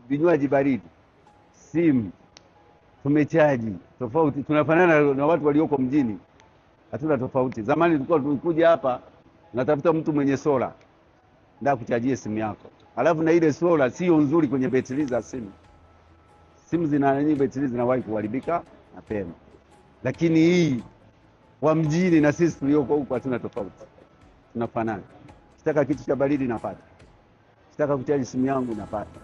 vinywaji baridi, simu, tumechaji tofauti, tunafanana na watu walioko mjini, hatuna tofauti. Zamani tulikuwa tulikuja hapa natafuta mtu mwenye sola ndio kuchajie simu yako, alafu na ile sola sio nzuri kwenye betri za simu. Simu zina nini, betri zinawahi kuharibika mapema. Lakini hii wa mjini na sisi tulioko huko hatuna tofauti, tunafanana. Kitaka kitu cha baridi napata, kitaka kuchaji simu yangu napata.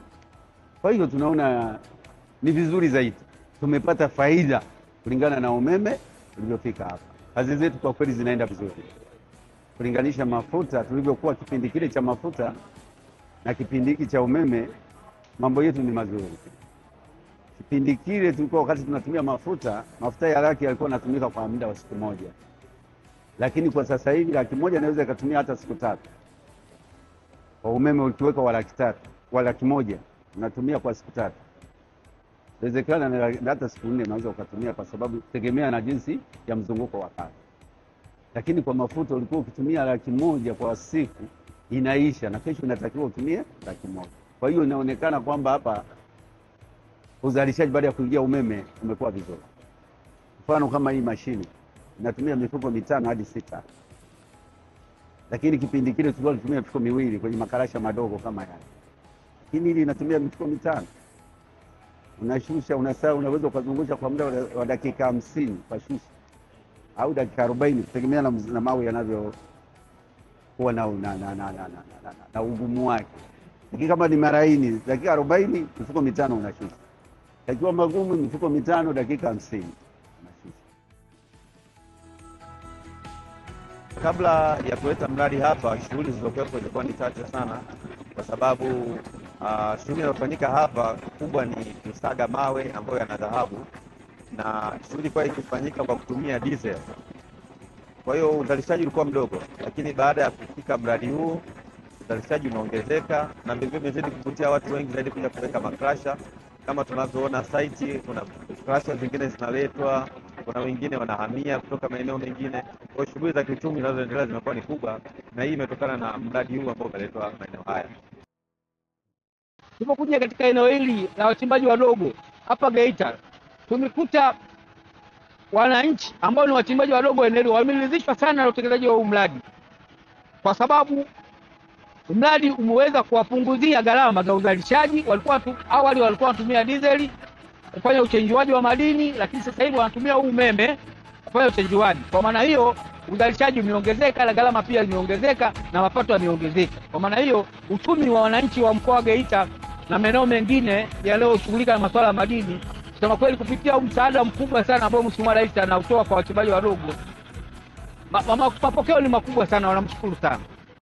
Kwa hiyo tunaona ni vizuri zaidi, tumepata faida kulingana na umeme ulivyofika hapa. Kazi zetu kwa kweli zinaenda vizuri kulinganisha mafuta tulivyokuwa kipindi kile cha mafuta na kipindi hiki cha umeme. Mambo yetu ni mazuri. Kipindi kile tulikuwa wakati tunatumia mafuta ya laki yalikuwa yanatumika kwa muda wa siku moja, lakini kwa sasa hivi laki moja inaweza ikatumia hata siku 3. Kwa umeme ukiweka wa laki 3 wa laki moja unatumia kwa siku 3. Inawezekana na hata siku 4 unaweza ukatumia, kwa sababu tegemea na jinsi ya mzunguko wa kazi. Lakini kwa mafuta ulikuwa ukitumia laki moja kwa siku inaisha, na kesho inatakiwa utumie laki moja. Kwa hiyo inaonekana kwamba hapa uzalishaji baada ya kuingia umeme umekuwa vizuri. Mfano kama hii mashine inatumia mifuko 5 hadi 6. Lakini kipindi kile tulikuwa tunatumia mifuko 2 kwenye makarasha madogo kama haya. Lakini hili inatumia mifuko 5. Unashusha, unaweza kuzungusha kwa muda wa dakika 50 kwa shusha, au dakika 40 kutegemea na mawe yanavyo kuwa na ugumu wake. Lakini kama ni maraini, dakika 40 mifuko 5 unashusha. Ikiwa magumu mifuko 5 dakika 50 unashusha. Kabla ya kuleta mradi hapa, shughuli zilizokuwepo zilikuwa ni chache sana, kwa sababu shughuli inayofanyika hapa kubwa ni kusaga mawe ambayo yana dhahabu, na shughuli kwa ikifanyika kwa kutumia diesel. Kwa hiyo uzalishaji ulikuwa mdogo, lakini baada ya kufika mradi huu uzalishaji umeongezeka, na vivyo vimezidi kuvutia watu wengi zaidi kuja kuweka makrasha. Kama tunavyoona site, kuna krasha zingine zinaletwa, kuna wengine wanahamia kutoka maeneo mengine. Kwa shughuli za kiuchumi zinazoendelea zimekuwa ni kubwa, na hii imetokana na mradi huu ambao umeletwa maeneo haya. Tulipokuja katika eneo hili la wachimbaji wadogo hapa Geita, tumekuta wananchi ambao ni wachimbaji wadogo eneo wameridhishwa sana na utekelezaji wa mradi, kwa sababu mradi umeweza kuwapunguzia gharama za uzalishaji. Awali walikuwa wanatumia dizeli kufanya uchenjuaji wa madini, lakini sasa hivi wanatumia umeme kufanya uchenjuaji. Kwa maana hiyo uzalishaji umeongezeka, na gharama pia zimeongezeka, na mapato yameongezeka. Kwa maana hiyo uchumi wa wananchi wa mkoa wa Geita na maeneo mengine yanayoshughulika na masuala ya madini, kusema kweli, kupitia msaada mkubwa sana ambao Mheshimiwa Rais anautoa kwa wachimbaji wadogo, mapokeo ni makubwa sana, wanamshukuru sana.